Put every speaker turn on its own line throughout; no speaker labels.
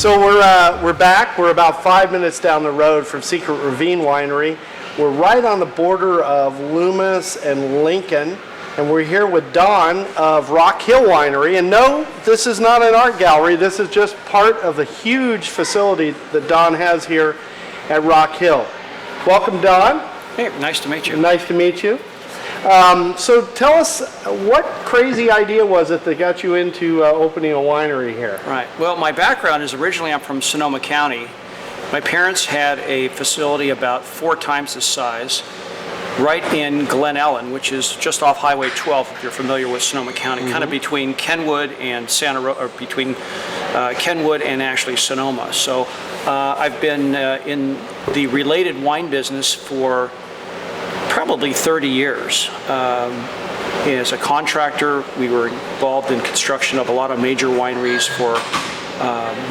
So we're back. We're about 5 minutes down the road from Secret Ravine Winery. We're right on the border of Loomis and Lincoln, and we're here with Don of Rock Hill Winery. And no, this is not an art gallery. This is just part of the huge facility that Don has here at Rock Hill. Welcome, Don.
Hey, nice to meet you.
Nice to meet you. So tell us, what crazy idea was it that got you into opening a winery here?
Right. Well, my background is originally I'm from Sonoma County. My parents had a facility about 4 times this size right in Glen Ellen, which is just off Highway 12, if you're familiar with Sonoma County, kind of between Kenwood and Kenwood and actually Sonoma. So I've been in the related wine business for probably 30 years. As a contractor, we were involved in construction of a lot of major wineries for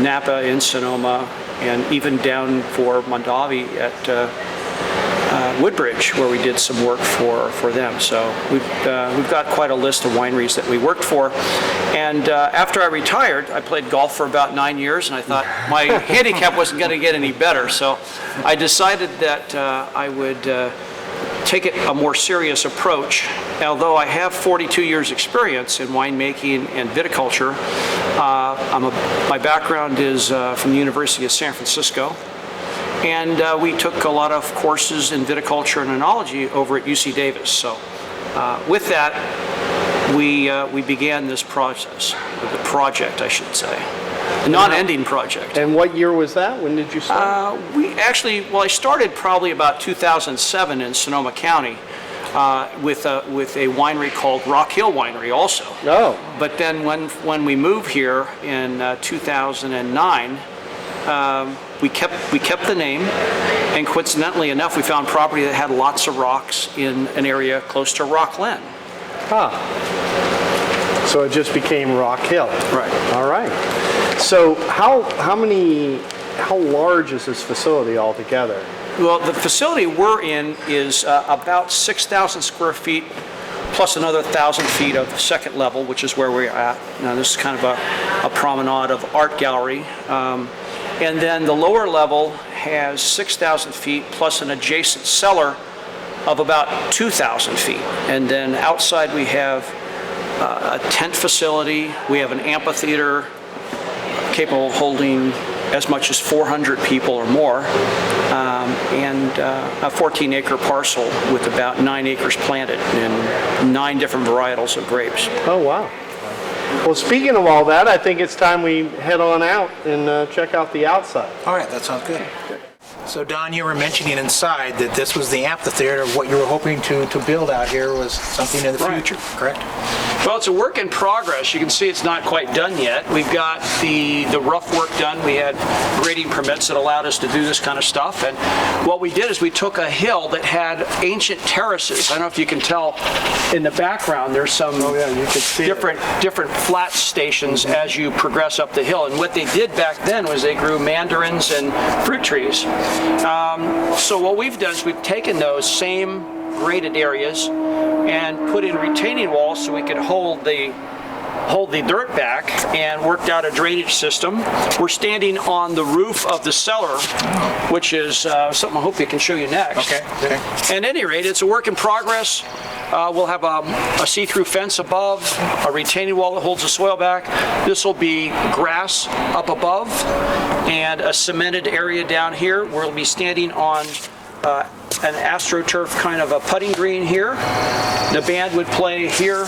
Napa in Sonoma, and even down for Mondavi at Woodbridge, where we did some work for them. So we've got quite a list of wineries that we worked for. And after I retired, I played golf for about 9 years, and I thought my handicap wasn't going to get any better. So I decided that I would take it a more serious approach. Although I have 42 years experience in winemaking and viticulture, my background is from the University of San Francisco, and we took a lot of courses in viticulture and enology over at UC Davis. So with that, we began this process, the project, I should say. A non-ending project.
And what year was that? When did you start?
I started probably about 2007 in Sonoma County with a winery called Rock Hill Winery also.
Oh.
But then when we moved here in 2009, we kept the name, and coincidentally enough, we found property that had lots of rocks in an area close to Rockland.
So it just became Rock Hill.
Right.
All right. So how large is this facility altogether?
Well, the facility we're in is about 6,000 square feet plus another 1,000 feet of second level, which is where we're at. Now, this is kind of a promenade of art gallery. And then the lower level has 6,000 feet plus an adjacent cellar of about 2,000 feet. And then outside we have a tent facility. We have an amphitheater capable of holding as much as 400 people or more, and a 14-acre parcel with about 9 acres planted and 9 different varietals of grapes.
Oh, wow. Well, speaking of all that, I think it's time we head on out and check out the outside.
All right, that sounds good. So Don, you were mentioning inside that this was the amphitheater. What you were hoping to build out here was something in the future, correct?
Well, it's a work in progress. You can see it's not quite done yet. We've got the rough work done. We had grading permits that allowed us to do this kind of stuff. And what we did is we took a hill that had ancient terraces. I don't know if you can tell in the background, there's some
you can see
different flat stations as you progress up the hill. And what they did back then was they grew mandarins and fruit trees. So what we've done is we've taken those same graded areas and put in retaining walls so we could hold the dirt back, and worked out a drainage system. We're standing on the roof of the cellar, which is something I hope we can show you next.
Okay.
At any rate, it's a work in progress. We'll have a see-through fence above, a retaining wall that holds the soil back. This will be grass up above, and a cemented area down here. We'll be standing on an AstroTurf kind of a putting green here. The band would play here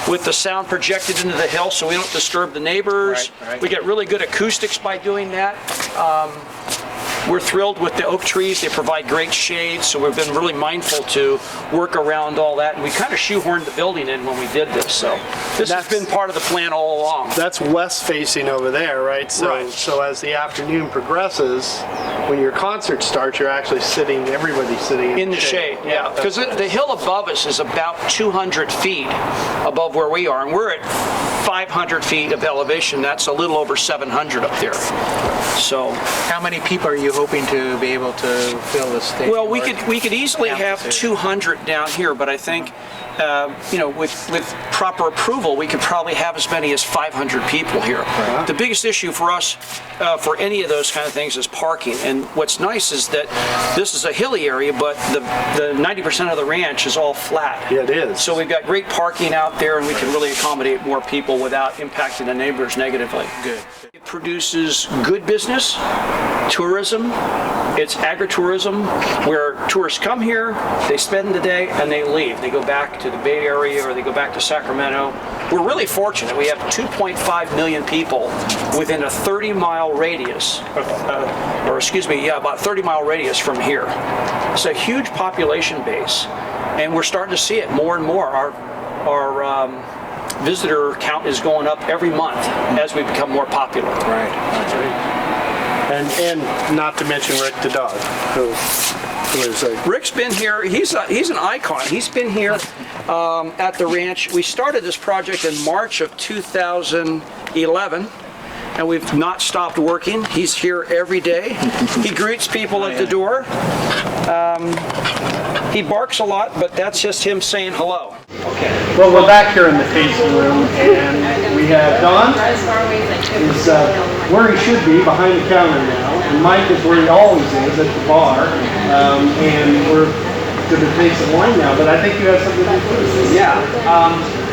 with the sound projected into the hill so we don't disturb the neighbors.
Right.
We get really good acoustics by doing that. We're thrilled with the oak trees. They provide great shade, so we've been really mindful to work around all that. And we kind of shoehorned the building in when we did this. So this has been part of the plan all along.
That's west facing over there, right? So as the afternoon progresses, when your concert starts, you're actually everybody's sitting
in the shade. Yeah, because the hill above us is about 200 feet above where we are, and we're at 500 feet of elevation. That's a little over 700 up there. So,
How many people are you hoping to be able to fill the stage?
well, we could easily have 200 down here, but I think, you know, with proper approval, we could probably have as many as 500 people here.
Right.
The biggest issue for us, for any of those kind of things, is parking. And what's nice is that this is a hilly area, but the 90% of the ranch is all flat.
Yeah, it is.
So we've got great parking out there, and we can really accommodate more people without impacting the neighbors negatively.
Good.
It produces good business, tourism. It's agritourism, where tourists come here, they spend the day, and they leave. They go back to the Bay Area or they go back to Sacramento. We're really fortunate. We have 2.5 million people within a 30-mile radius, about 30-mile radius from here. It's a huge population base, and we're starting to see it more and more. Our visitor count is going up every month as we become more popular.
Right.
And not to mention Rick the dog, who is a...
Rick's been here. He's an icon. He's been here at the ranch. We started this project in March of 2011, and we've not stopped working. He's here every day. He greets people at the door. He barks a lot, but that's just him saying hello. Okay.
Well, we're back here in the tasting room, and we have Don is where he should be, behind the counter now, and Mike is where he always is, at the bar, and we're going to taste some wine now, but I think you have something to do.
Yeah.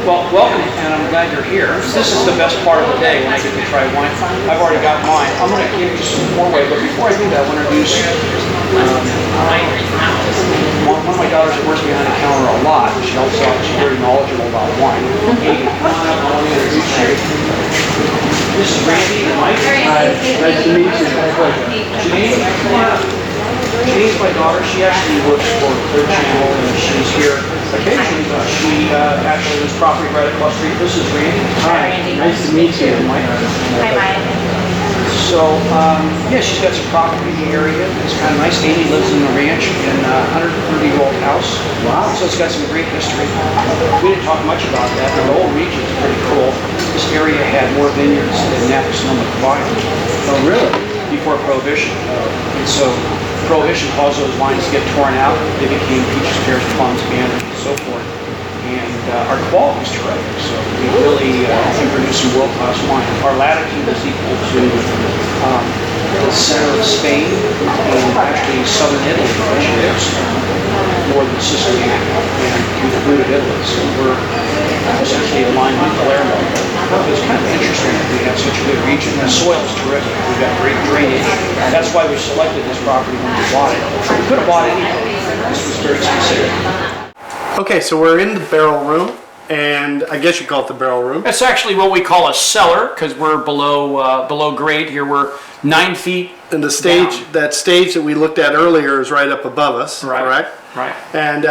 Well, welcome, and I'm glad you're here. This is the best part of the day when I get to try wine. I've already got mine. I'm going to give you some more away, but before I do that, I want to introduce one of my daughters that works behind the counter a lot. She helps out. She's very knowledgeable about wine. Amy, come on up. I want to introduce you. This is Randy and Mike.
Nice to meet you. My pleasure.
Janine, come on up. Janine's my daughter. She actually works for Clear Channel, and she's here occasionally. She actually lives property right across the street. This is Randy.
Hi. Nice to meet you.
Mike.
Hi, Mike.
So, yeah, she's got some property in the area. It's kind of nice. Amy lives in the ranch in a 130-year-old house.
Wow.
So it's got some great history. We didn't talk much about that, but the whole region is pretty cool. This area had more vineyards than Napa Sonoma combined.
Oh, really?
Before Prohibition. And so Prohibition caused those wines to get torn out. They became peaches, pears, plums, bananas, and so forth. And our quality is terrific, so we really can produce some world-class wine. Our latitude is equal to the center of Spain and actually southern Italy, which is northern Sicily and to the root of Italy. So we're essentially aligned with Palermo. It's kind of interesting that we have such a good region. The soil is terrific. We've got great drainage. That's why we selected this property when we bought it. We could have bought anything. This was very specific.
Okay, so we're in the barrel room, and I guess you call it the barrel room.
That's actually what we call a cellar because we're below grade here. We're 9 feet.
And the stage,
down.
that stage that we looked at earlier is right up above us,
Right.
correct?
Right.
And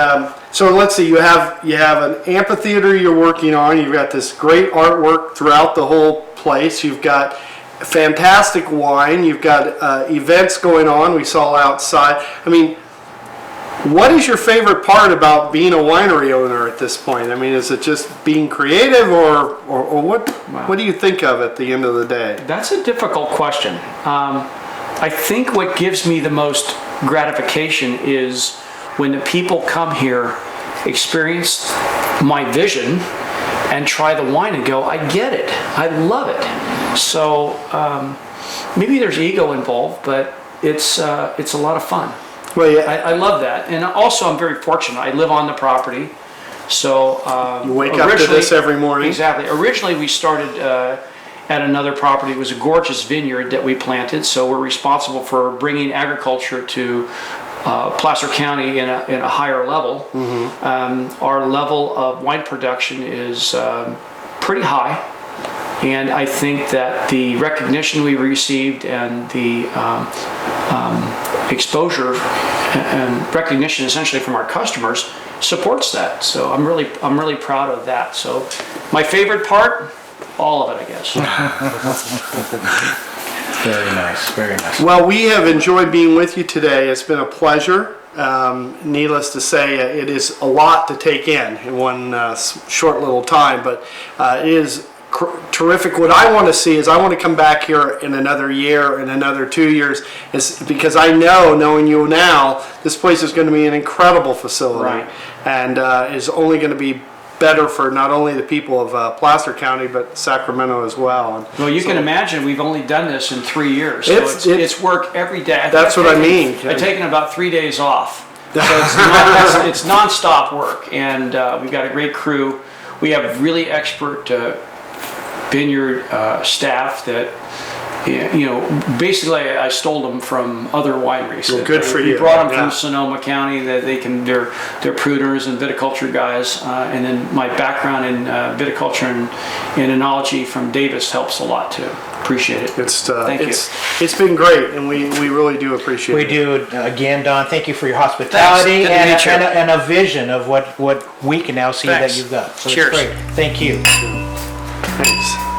so let's see, you have an amphitheater you're working on. You've got this great artwork throughout the whole place. You've got fantastic wine. You've got events going on. We saw outside. I mean, what is your favorite part about being a winery owner at this point? I mean, is it just being creative, or what?
Wow.
What do you think of at the end of the day?
That's a difficult question. I think what gives me the most gratification is when the people come here, experience my vision, and try the wine and go, I get it, I love it. So maybe there's ego involved, but it's a lot of fun.
Well, yeah.
I love that, and also I'm very fortunate. I live on the property, so
You wake up to this every morning.
Exactly. Originally, we started at another property. It was a gorgeous vineyard that we planted, so we're responsible for bringing agriculture to Placer County in a higher level. Mm-hmm. Our level of wine production is pretty high, and I think that the recognition we received and the exposure and recognition essentially from our customers supports that. So I'm really proud of that. So my favorite part, all of it, I guess.
Very nice, very nice.
Well, we have enjoyed being with you today. It's been a pleasure. Needless to say, it is a lot to take in one short little time, but it is terrific. What I want to see is I want to come back here in another year, in another 2 years, because I know, knowing you now, this place is going to be an incredible facility,
Right.
and is only going to be better for not only the people of Placer County, but Sacramento as well. And
Well, you
so
can imagine we've only done this in 3 years. So it's work every day.
That's what I mean.
I've taken about 3 days off. So it's nonstop work, and we've got a great crew. We have really expert vineyard staff that, basically I stole them from other wineries.
Well, good for
we
you.
brought them
Yeah.
from Sonoma County. That they're pruners and viticulture guys, and then my background in viticulture and enology from Davis helps a lot too. Appreciate it. Thank you.
It's been great, and we really do appreciate it.
We do. Again, Don, thank you for your hospitality
Thanks. Good to meet you.
and a vision of what we can now see
Thanks.
that you've got. So
Cheers.
it's great. Thank you.
Thanks.